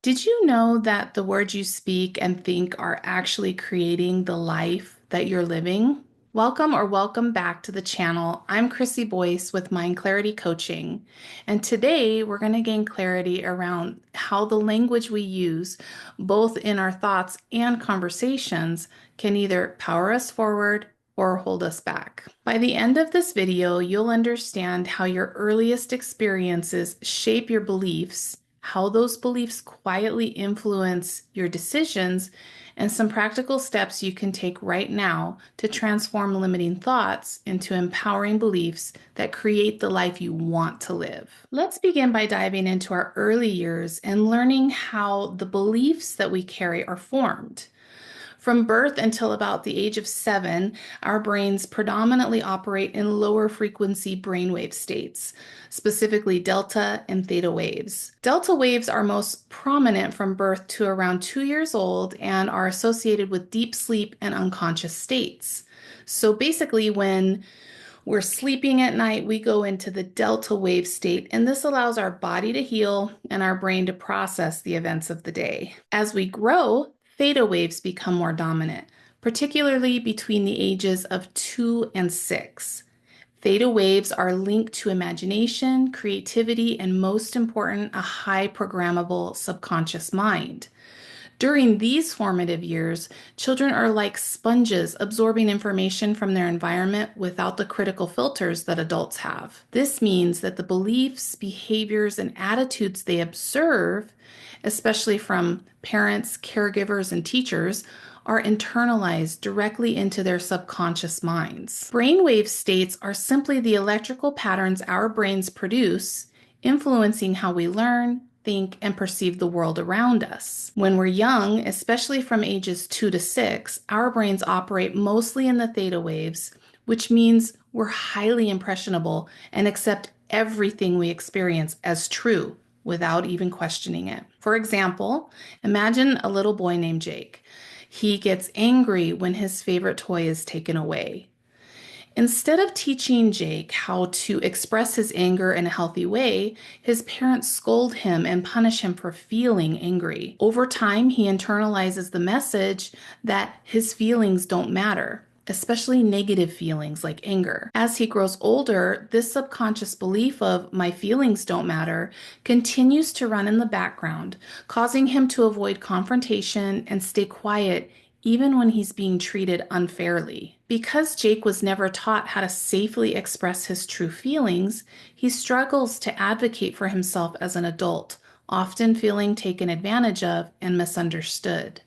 Did you know that the words you speak and think are actually creating the life that you're living? Welcome back to the channel. I'm Chrissy Boyce with Mind Clarity Coaching, and today we're going to gain clarity around how the language we use, both in our thoughts and conversations, can either power us forward or hold us back. By the end of this video, you'll understand how your earliest experiences shape your beliefs, how those beliefs quietly influence your decisions, and some practical steps you can take right now to transform limiting thoughts into empowering beliefs that create the life you want to live. Let's begin by diving into our early years and learning how the beliefs that we carry are formed. From birth until about the age of 7, our brains predominantly operate in lower frequency brainwave states, specifically delta and theta waves. Delta waves are most prominent from birth to around 2 years old and are associated with deep sleep and unconscious states. So basically, when we're sleeping at night, we go into the delta wave state, and this allows our body to heal and our brain to process the events of the day. As we grow, theta waves become more dominant, particularly between the ages of 2 and 6. Theta waves are linked to imagination, creativity, and most important, a high programmable subconscious mind. During these formative years, children are like sponges absorbing information from their environment without the critical filters that adults have. This means that the beliefs, behaviors, and attitudes they observe, especially from parents, caregivers, and teachers, are internalized directly into their subconscious minds. Brainwave states are simply the electrical patterns our brains produce, influencing how we learn, think, and perceive the world around us. When we're young, especially from ages 2 to 6, our brains operate mostly in the theta waves, which means we're highly impressionable and accept everything we experience as true without even questioning it. For example, imagine a little boy named Jake. He gets angry when his favorite toy is taken away. Instead of teaching Jake how to express his anger in a healthy way, his parents scold him and punish him for feeling angry. Over time, he internalizes the message that his feelings don't matter, especially negative feelings like anger. As he grows older, this subconscious belief of my feelings don't matter continues to run in the background, causing him to avoid confrontation and stay quiet even when he's being treated unfairly. Because Jake was never taught how to safely express his true feelings, he struggles to advocate for himself as an adult, often feeling taken advantage of and misunderstood.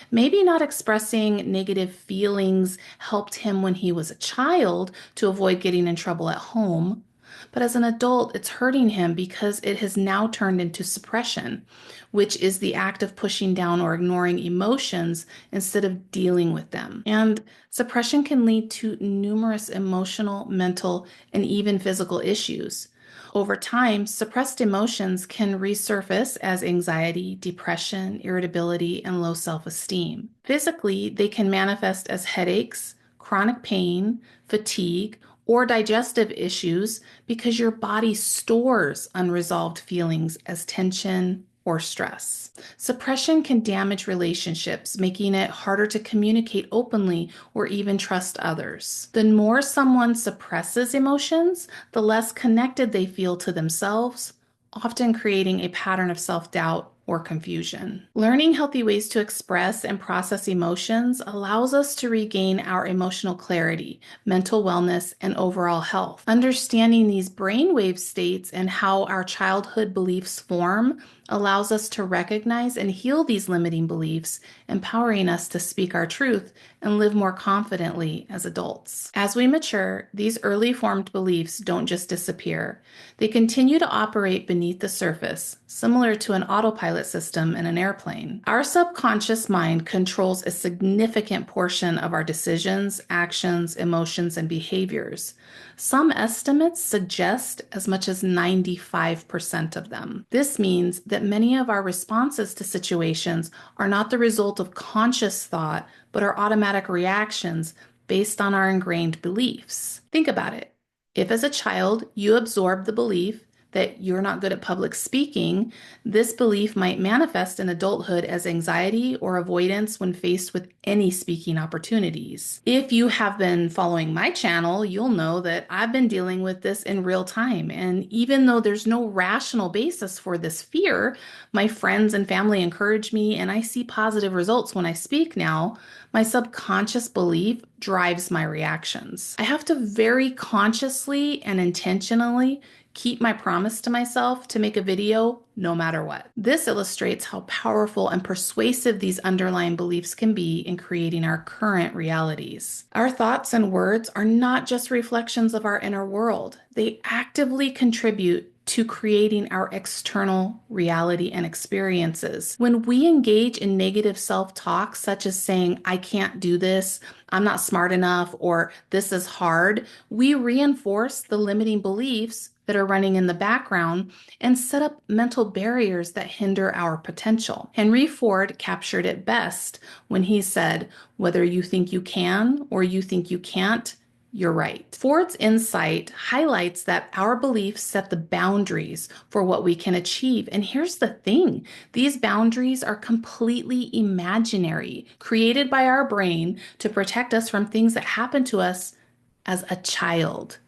Maybe not expressing negative feelings helped him when he was a child to avoid getting in trouble at home, but as an adult, it's hurting him because it has now turned into suppression, which is the act of pushing down or ignoring emotions instead of dealing with them. And suppression can lead to numerous emotional, mental, and even physical issues. Over time, suppressed emotions can resurface as anxiety, depression, irritability, and low self-esteem. Physically, they can manifest as headaches, chronic pain, fatigue, or digestive issues because your body stores unresolved feelings as tension or stress. Suppression can damage relationships, making it harder to communicate openly or even trust others. The more someone suppresses emotions, the less connected they feel to themselves, often creating a pattern of self-doubt or confusion. Learning healthy ways to express and process emotions allows us to regain our emotional clarity, mental wellness, and overall health. Understanding these brainwave states and how our childhood beliefs form allows us to recognize and heal these limiting beliefs, empowering us to speak our truth and live more confidently as adults. As we mature, these early formed beliefs don't just disappear. They continue to operate beneath the surface, similar to an autopilot system in an airplane. Our subconscious mind controls a significant portion of our decisions, actions, emotions, and behaviors. Some estimates suggest as much as 95% of them. This means that many of our responses to situations are not the result of conscious thought, but are automatic reactions based on our ingrained beliefs. Think about it. If as a child you absorbed the belief that you're not good at public speaking, this belief might manifest in adulthood as anxiety or avoidance when faced with any speaking opportunities. If you have been following my channel, you'll know that I've been dealing with this in real time. And even though there's no rational basis for this fear, my friends and family encourage me, and I see positive results when I speak now. My subconscious belief drives my reactions. I have to very consciously and intentionally keep my promise to myself to make a video no matter what. This illustrates how powerful and persuasive these underlying beliefs can be in creating our current realities. Our thoughts and words are not just reflections of our inner world. They actively contribute to creating our external reality and experiences. When we engage in negative self-talk, such as saying, I can't do this, I'm not smart enough, or this is hard, we reinforce the limiting beliefs that are running in the background and set up mental barriers that hinder our potential. Henry Ford captured it best when he said, whether you think you can or you think you can't, you're right. Ford's insight highlights that our beliefs set the boundaries for what we can achieve. And here's the thing, these boundaries are completely imaginary, created by our brain to protect us from things that happen to us as a child.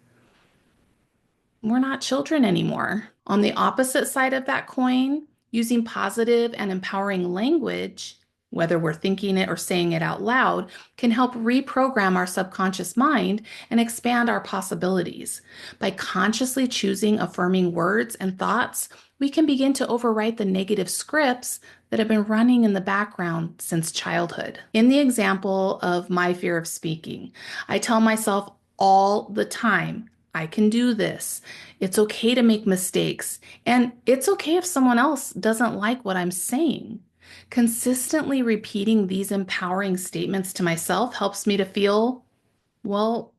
We're not children anymore. On the opposite side of that coin, using positive and empowering language, whether we're thinking it or saying it out loud, can help reprogram our subconscious mind and expand our possibilities. By consciously choosing affirming words and thoughts, we can begin to overwrite the negative scripts that have been running in the background since childhood. In the example of my fear of speaking, I tell myself all the time, I can do this. It's okay to make mistakes. And it's okay if someone else doesn't like what I'm saying. Consistently repeating these empowering statements to myself helps me to feel, well,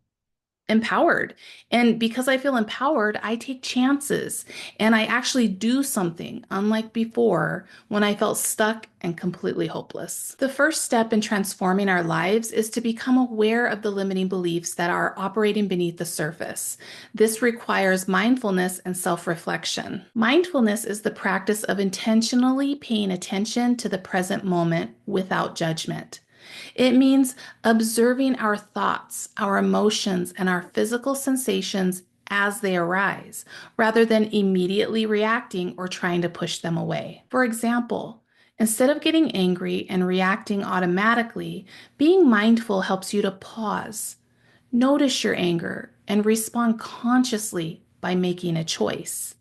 empowered. And because I feel empowered, I take chances and I actually do something, unlike before when I felt stuck and completely hopeless. The first step in transforming our lives is to become aware of the limiting beliefs that are operating beneath the surface. This requires mindfulness and self-reflection. Mindfulness is the practice of intentionally paying attention to the present moment without judgment. It means observing our thoughts, our emotions, and our physical sensations as they arise, rather than immediately reacting or trying to push them away. For example, instead of getting angry and reacting automatically, being mindful helps you to pause, notice your anger, and respond consciously by making a choice.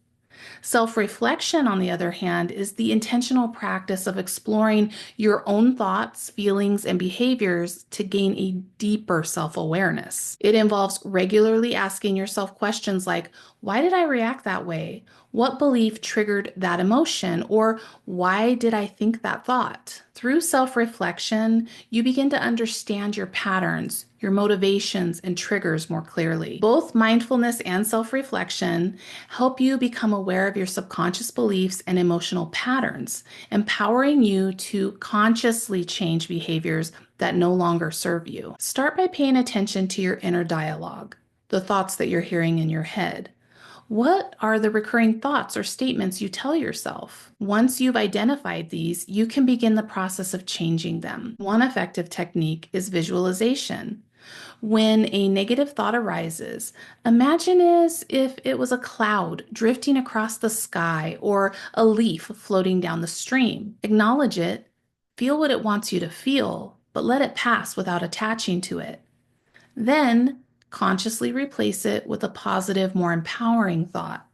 Self-reflection, on the other hand, is the intentional practice of exploring your own thoughts, feelings, and behaviors to gain a deeper self-awareness. It involves regularly asking yourself questions like, why did I react that way? What belief triggered that emotion? Or why did I think that thought? Through self-reflection, you begin to understand your patterns, your motivations, and triggers more clearly. Both mindfulness and self-reflection help you become aware of your subconscious beliefs and emotional patterns, empowering you to consciously change behaviors that no longer serve you. Start by paying attention to your inner dialogue, the thoughts that you're hearing in your head. What are the recurring thoughts or statements you tell yourself? Once you've identified these, you can begin the process of changing them. One effective technique is visualization. When a negative thought arises, imagine as if it was a cloud drifting across the sky or a leaf floating down the stream. Acknowledge it, feel what it wants you to feel, but let it pass without attaching to it. Then, consciously replace it with a positive, more empowering thought.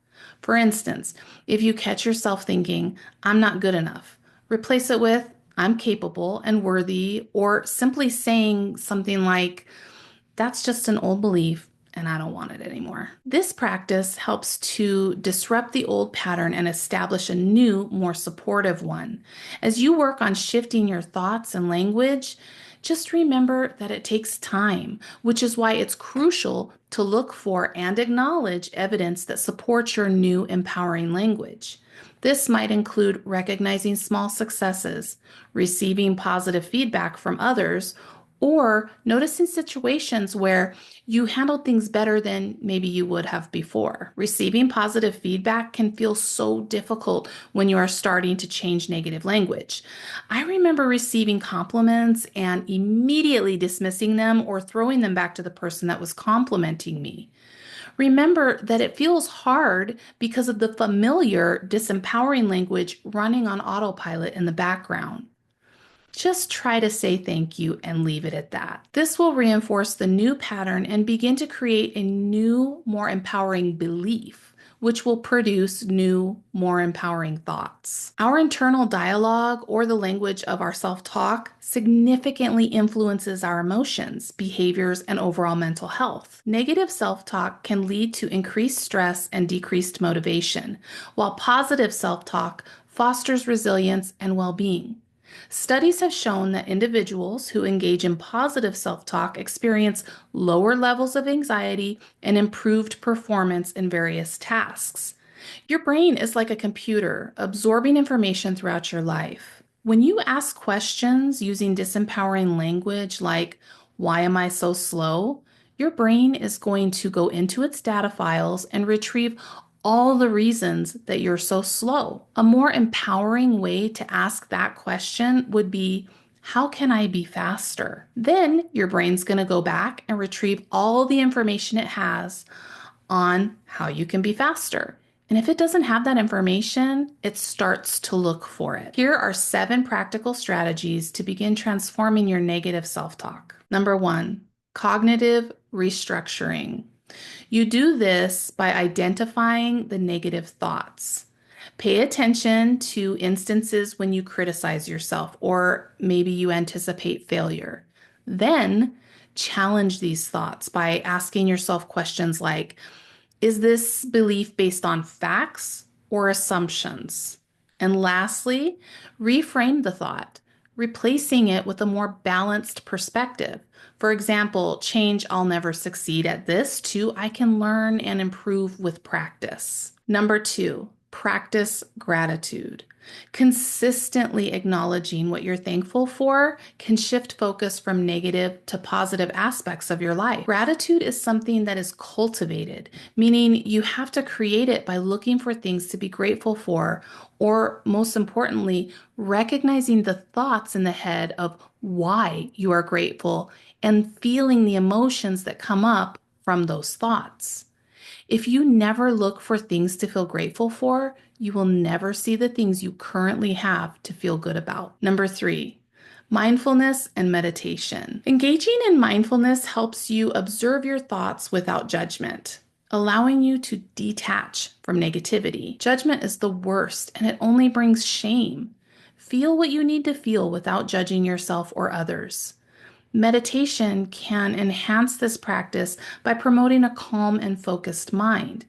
For instance, if you catch yourself thinking, I'm not good enough, replace it with, I'm capable and worthy, or simply saying something like, that's just an old belief and I don't want it anymore. This practice helps to disrupt the old pattern and establish a new, more supportive one. As you work on shifting your thoughts and language, just remember that it takes time, which is why it's crucial to look for and acknowledge evidence that supports your new empowering language. This might include recognizing small successes, receiving positive feedback from others, Or notice in situations where you handled things better than maybe you would have before. Receiving positive feedback can feel so difficult when you are starting to change negative language. I remember receiving compliments and immediately dismissing them or throwing them back to the person that was complimenting me. Remember that it feels hard because of the familiar, disempowering language running on autopilot in the background. Just try to say thank you and leave it at that. This will reinforce the new pattern and begin to create a new, more empowering belief, which will produce new, more empowering thoughts. Our internal dialogue, or the language of our self talk, significantly influences our emotions, behaviors, and overall mental health. Negative self talk can lead to increased stress and decreased motivation, while positive self talk fosters resilience and well being. Studies have shown that individuals who engage in positive self talk experience lower levels of anxiety and improved performance in various tasks. Your brain is like a computer, absorbing information throughout your life. When you ask questions using disempowering language like, "Why am I so slow?" your brain is going to go into its data files and retrieve all the reasons that you're so slow. A more empowering way to ask that question would be, "How can I be faster?" Then your brain's going to go back and retrieve all the information it has on how you can be faster. And if it doesn't have that information, it starts to look for it. Here are 7 practical strategies to begin transforming your negative self talk. Number 1, cognitive restructuring. You do this by identifying the negative thoughts. Pay attention to instances when you criticize yourself or maybe you anticipate failure. Then challenge these thoughts by asking yourself questions like, is this belief based on facts or assumptions? And lastly, reframe the thought, replacing it with a more balanced perspective. For example, change "I'll never succeed at this" to "I can learn and improve with practice." Number 2, practice gratitude. Consistently acknowledging what you're thankful for can shift focus from negative to positive aspects of your life. Gratitude is something that is cultivated, meaning you have to create it by looking for things to be grateful for, or most importantly, recognizing the thoughts in the head of why you are grateful and feeling the emotions that come up from those thoughts. If you never look for things to feel grateful for, you will never see the things you currently have to feel good about. Number 3, mindfulness and meditation. Engaging in mindfulness helps you observe your thoughts without judgment, allowing you to detach from negativity. Judgment is the worst, and it only brings shame. Feel what you need to feel without judging yourself or others. Meditation can enhance this practice by promoting a calm and focused mind.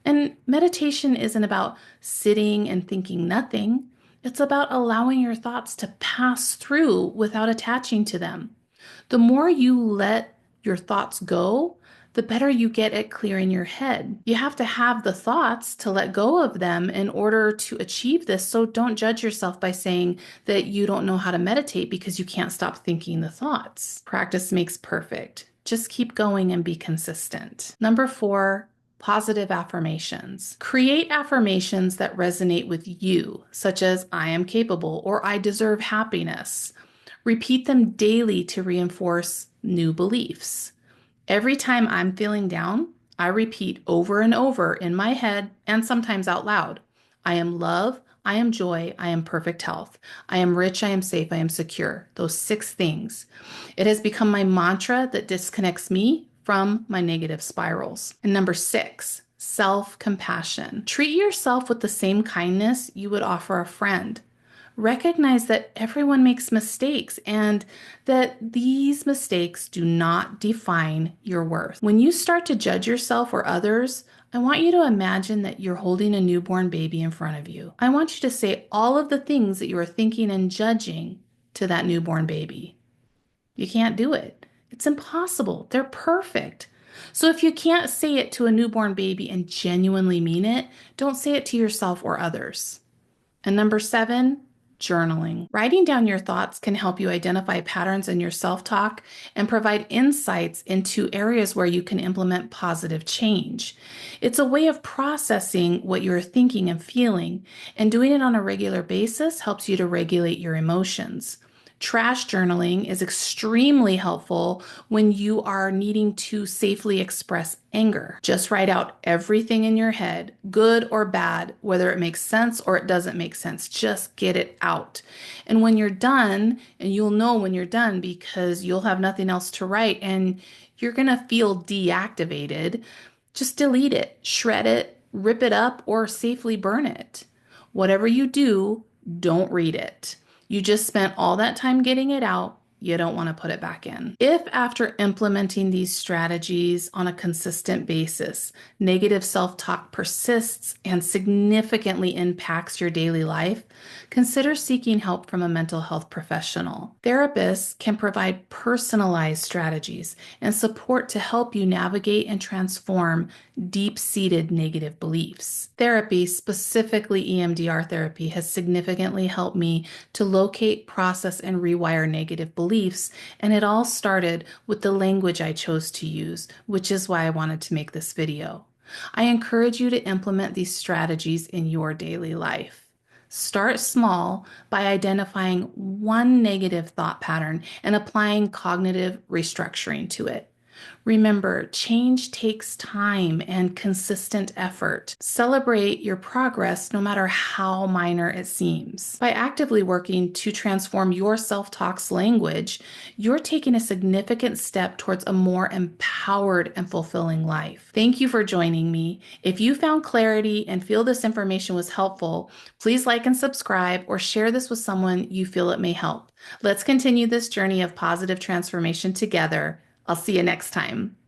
And meditation isn't about sitting and thinking nothing. It's about allowing your thoughts to pass through without attaching to them. The more you let your thoughts go, the better you get at clearing your head. You have to have the thoughts to let go of them in order to achieve this. So don't judge yourself by saying that you don't know how to meditate because you can't stop thinking the thoughts. Practice makes perfect. Just keep going and be consistent. Number 4, positive affirmations. Create affirmations that resonate with you, such as "I am capable" or "I deserve happiness." Repeat them daily to reinforce new beliefs. Every time I'm feeling down, I repeat over and over in my head and sometimes out loud, "I am love, I am joy, I am perfect health. I am rich, I am safe, I am secure." Those 6 things. It has become my mantra that disconnects me from my negative spirals. And number 6, self-compassion. Treat yourself with the same kindness you would offer a friend. Recognize that everyone makes mistakes and that these mistakes do not define your worth. When you start to judge yourself or others, I want you to imagine that you're holding a newborn baby in front of you. I want you to say all of the things that you are thinking and judging to that newborn baby. You can't do it. It's impossible. They're perfect. So if you can't say it to a newborn baby and genuinely mean it, don't say it to yourself or others. And number 7, journaling. Writing down your thoughts can help you identify patterns in your self-talk and provide insights into areas where you can implement positive change. It's a way of processing what you're thinking and feeling, and doing it on a regular basis helps you to regulate your emotions. Trash journaling is extremely helpful when you are needing to safely express anger. Just write out everything in your head, good or bad, whether it makes sense or it doesn't make sense. Just get it out. And when you're done, and you'll know when you're done because you'll have nothing else to write and you're going to feel deactivated, just delete it, shred it, rip it up, or safely burn it. Whatever you do, don't read it. You just spent all that time getting it out. You don't want to put it back in. If after implementing these strategies on a consistent basis, negative self-talk persists and significantly impacts your daily life, consider seeking help from a mental health professional. Therapists can provide personalized strategies and support to help you navigate and transform deep-seated negative beliefs. Therapy, specifically EMDR therapy, has significantly helped me to locate, process, and rewire negative beliefs, and it all started with the language I chose to use, which is why I wanted to make this video. I encourage you to implement these strategies in your daily life. Start small by identifying one negative thought pattern and applying cognitive restructuring to it. Remember, change takes time and consistent effort. Celebrate your progress no matter how minor it seems. By actively working to transform your self-talk's language, you're taking a significant step towards a more empowered and fulfilling life. Thank you for joining me. If you found clarity and feel this information was helpful, please like and subscribe or share this with someone you feel it may help. Let's continue this journey of positive transformation together. I'll see you next time.